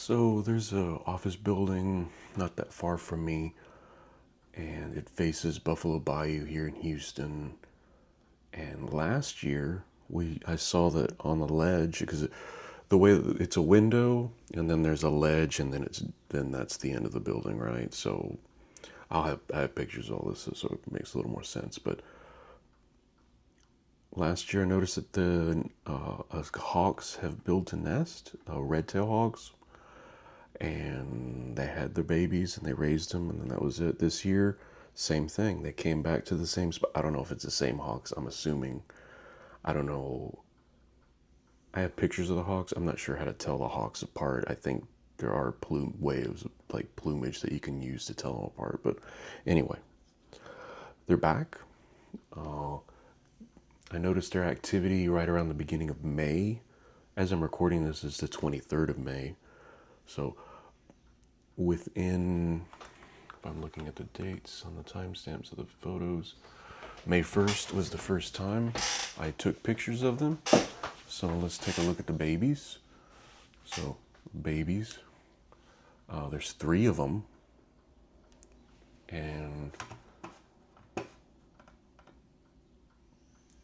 So there's a office building not that far from me, and it faces Buffalo Bayou here in Houston. And last year, I saw that on the ledge because the way that it's a window, and then there's a ledge, and then that's the end of the building, right? So I have pictures of all this, so it makes a little more sense. But last year, I noticed that the hawks have built a nest, red-tailed hawks, and they had their babies and they raised them, and then that was it. This year, same thing. They came back to the same spot. I don't know if it's the same hawks. I'm assuming. I don't know. I have pictures of the hawks. I'm not sure how to tell the hawks apart. I think there are waves like plumage that you can use to tell them apart. But anyway, they're back. I noticed their activity right around the beginning of May. As I'm recording this, is the 23rd of May. So within, if I'm looking at the dates on the timestamps of the photos, May 1st was the first time I took pictures of them. So let's take a look at the babies. So babies, there's 3 of them, and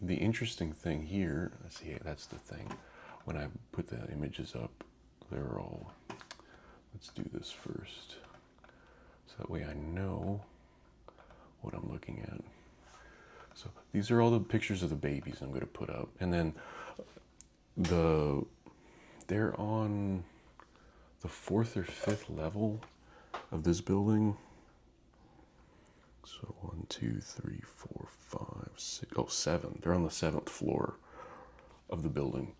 the interesting thing here, let's see, that's the thing. When I put the images up, they're all, let's do this first. So that way I know what I'm looking at. So these are all the pictures of the babies I'm going to put up. And then they're on the 4th or 5th level of this building. So 1, 2, 3, 4, 5, 6, 7. They're on the 7th floor of the building.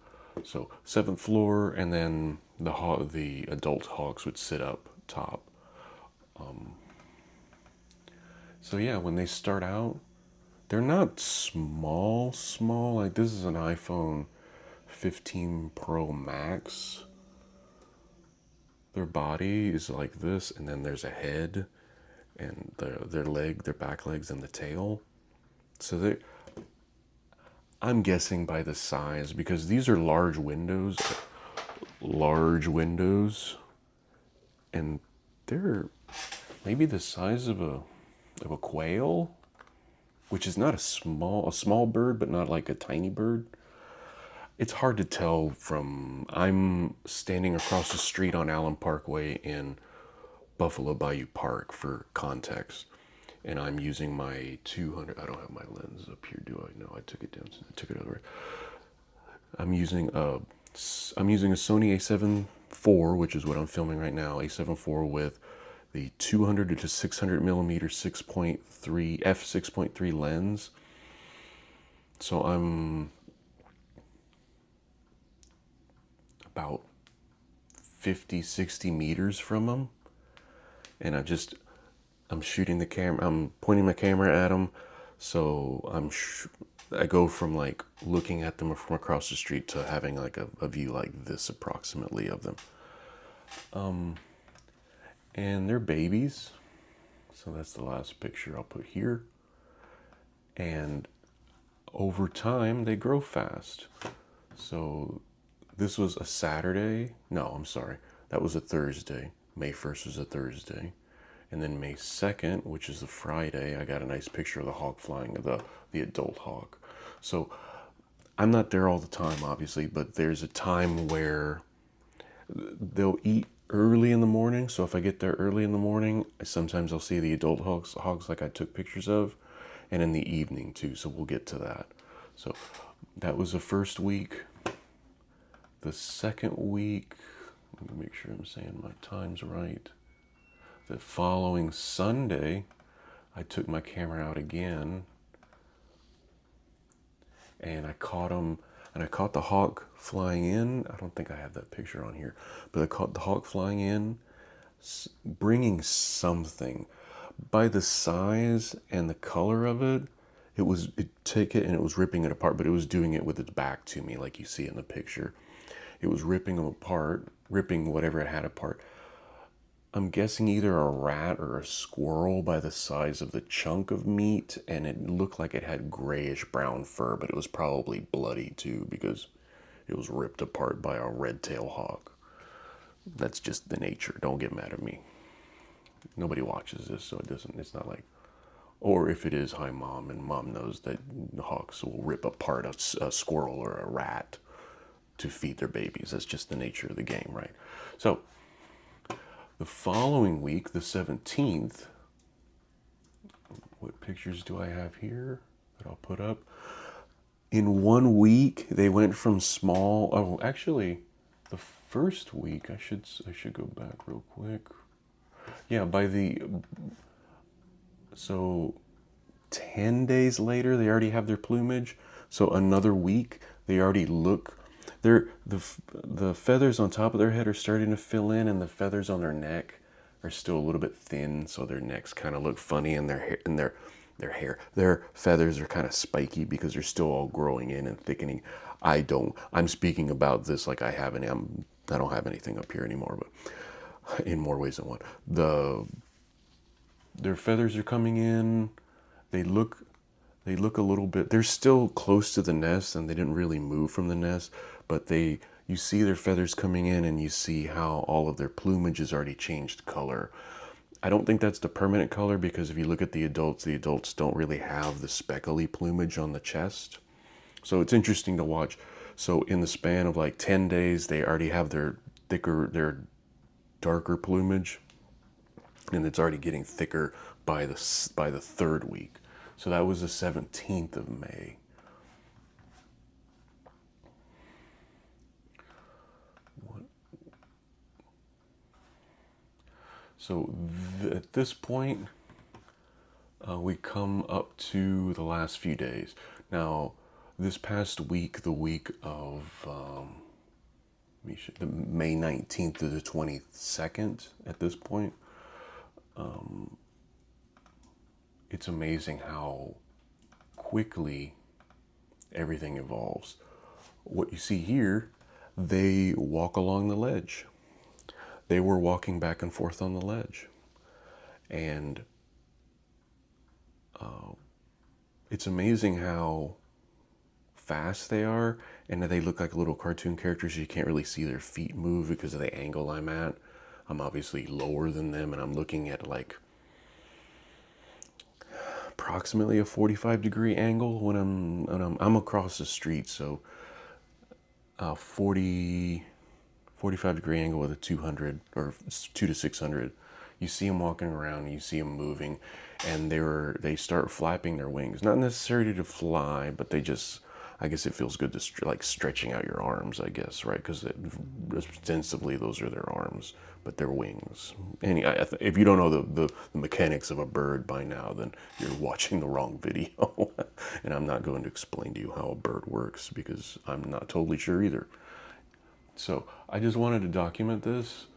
So 7th floor, and then the adult hawks would sit up top. So yeah, when they start out, they're not small. Like this is an iPhone 15 Pro Max. Their body is like this, and then there's a head, and their back legs, and the tail. So I'm guessing by the size, because these are large windows, and they're maybe the size of a quail, which is not a small bird, but not like a tiny bird. It's hard to tell from, I'm standing across the street on Allen Parkway in Buffalo Bayou Park for context, and I'm using my 200. I don't have my lens up here, do I? No, I took it down. I took it over. I'm using a Sony A7 IV, which is what I'm filming right now. A7 IV with the 200 to 600 millimeter 6.3 f6.3 lens. So I'm about 50, 60 meters from them, and I'm shooting the camera. I'm pointing my camera at them, so I go from like looking at them from across the street to having like a view like this approximately of them. And they're babies, so that's the last picture I'll put here. And over time, they grow fast. So this was a Saturday. No, I'm sorry. That was a Thursday. May 1st was a Thursday. And then May 2nd, which is a Friday, I got a nice picture of the hawk flying, the adult hawk. So I'm not there all the time, obviously, but there's a time where they'll eat early in the morning. So if I get there early in the morning, sometimes I'll see the adult hawks like I took pictures of, and in the evening too. So we'll get to that. So that was the first week. The second week, let me make sure I'm saying my times right. The following Sunday, I took my camera out again, and I caught them, and I caught the hawk flying in. I don't think I have that picture on here, but I caught the hawk flying in, bringing something. By the size and the color of it, it took it and it was ripping it apart, but it was doing it with its back to me, like you see in the picture. It was ripping them apart, ripping whatever it had apart. I'm guessing either a rat or a squirrel by the size of the chunk of meat, and it looked like it had grayish brown fur, but it was probably bloody too because it was ripped apart by a red-tailed hawk. That's just the nature. Don't get mad at me. Nobody watches this, so it's not like, or if it is, hi mom, and mom knows that hawks will rip apart a squirrel or a rat to feed their babies. That's just the nature of the game, right? So the following week, the 17th, what pictures do I have here that I'll put up? In 1 week, they went from small. Oh, actually, the first week, I should go back real quick. Yeah, so 10 days later, they already have their plumage. So another week, they already look. The feathers on top of their head are starting to fill in, and the feathers on their neck are still a little bit thin, so their necks kind of look funny, and their feathers are kind of spiky because they're still all growing in and thickening. I'm speaking about this like I don't have anything up here anymore, but in more ways than one. Their feathers are coming in. They look a little bit, they're still close to the nest and they didn't really move from the nest, but you see their feathers coming in and you see how all of their plumage has already changed color. I don't think that's the permanent color, because if you look at the adults don't really have the speckly plumage on the chest. So it's interesting to watch. So in the span of like 10 days, they already have their darker plumage, and it's already getting thicker by the third week. So that was the 17th of May. So at this point, we come up to the last few days. Now, this past week, the week of the May 19th to the 22nd, at this point, it's amazing how quickly everything evolves. What you see here, they walk along the ledge. They were walking back and forth on the ledge. And it's amazing how fast they are, and they look like little cartoon characters. You can't really see their feet move because of the angle I'm at. I'm obviously lower than them, and I'm looking at like approximately a 45-degree angle when I'm across the street. So 45-degree angle with a 200 or 2 to 600. You see them walking around, you see them moving, and they start flapping their wings. Not necessarily to fly, but I guess it feels good to like stretching out your arms, I guess, right? Because ostensibly those are their arms, but they're wings. And if you don't know the mechanics of a bird by now, then you're watching the wrong video. And I'm not going to explain to you how a bird works, because I'm not totally sure either. So I just wanted to document this.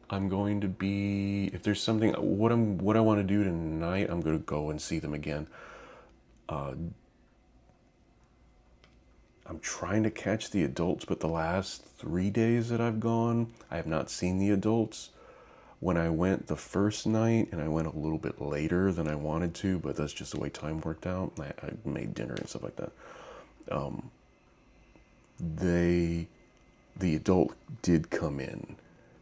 I'm going to be, if there's something, what I want to do tonight, I'm going to go and see them again. I'm trying to catch the adults, but the last 3 days that I've gone, I have not seen the adults. When I went the first night, and I went a little bit later than I wanted to, but that's just the way time worked out. I made dinner and stuff like that. The adult did come in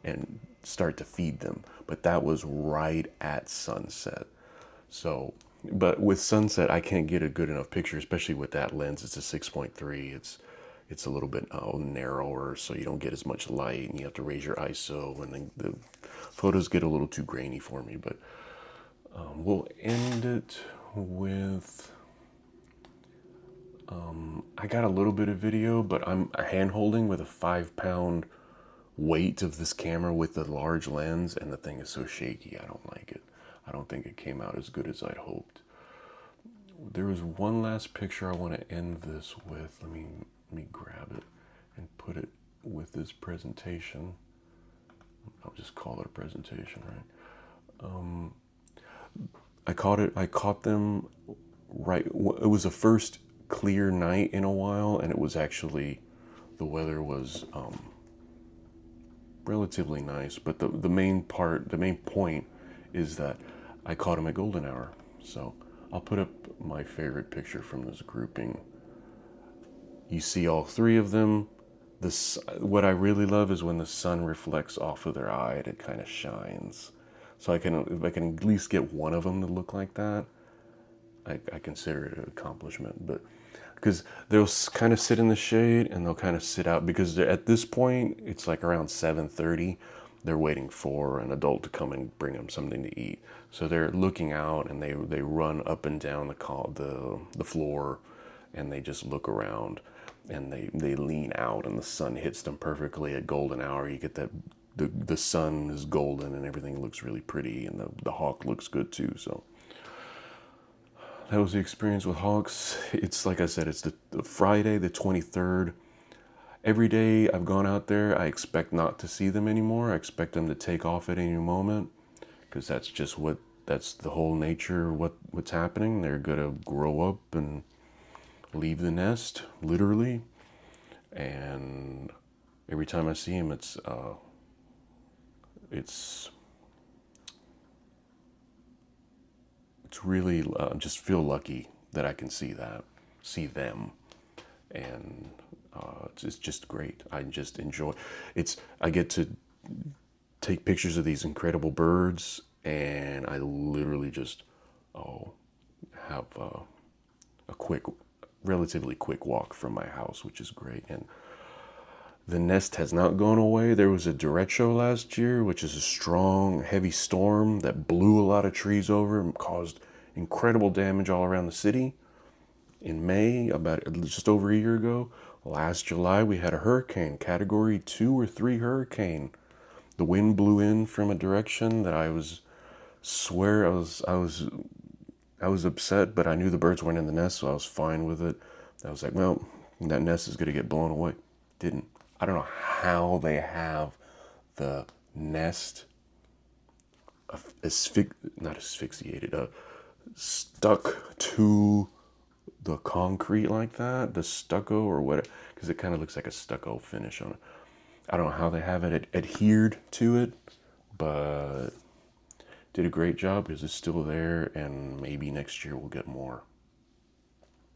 and start to feed them, but that was right at sunset. So, but with sunset, I can't get a good enough picture, especially with that lens. It's a 6.3. It's a little bit narrower, so you don't get as much light, and you have to raise your ISO, and then the photos get a little too grainy for me. But we'll end it with. I got a little bit of video, but I'm hand holding with a 5-pound weight of this camera with the large lens, and the thing is so shaky. I don't like it. I don't think it came out as good as I'd hoped. There was one last picture I want to end this with. Let me grab it and put it with this presentation. I'll just call it a presentation, right? I caught them right. It was the first clear night in a while, and it was actually, the weather was relatively nice. But the main point is that I caught him at golden hour. So I'll put up my favorite picture from this grouping. You see all three of them. what I really love is when the sun reflects off of their eye and it kind of shines. So if I can at least get one of them to look like that, I consider it an accomplishment. But because they'll kind of sit in the shade and they'll kind of sit out because at this point it's like around 7:30. They're waiting for an adult to come and bring them something to eat. So they're looking out and they run up and down the floor, and they just look around, and they lean out and the sun hits them perfectly at golden hour. You get that the sun is golden and everything looks really pretty, and the hawk looks good too. So that was the experience with hawks. It's like I said, it's the Friday the 23rd. Every day I've gone out there, I expect not to see them anymore. I expect them to take off at any moment, because that's the whole nature of what's happening. They're gonna grow up and leave the nest, literally. And every time I see them, it's really just feel lucky that I can see them, and it's just great. I just enjoy. I get to take pictures of these incredible birds, and I literally just have a relatively quick walk from my house, which is great. And the nest has not gone away. There was a derecho last year, which is a strong, heavy storm that blew a lot of trees over and caused incredible damage all around the city. In May, about just over a year ago, last July, we had a hurricane, category 2 or 3 hurricane. The wind blew in from a direction that I was upset, but I knew the birds weren't in the nest, so I was fine with it. I was like, well, that nest is going to get blown away. Didn't. I don't know how they have the nest not asphyxiated, stuck to the concrete like that, the stucco or what, because it kind of looks like a stucco finish on it. I don't know how they have it adhered to it, but did a great job because it's still there, and maybe next year we'll get more.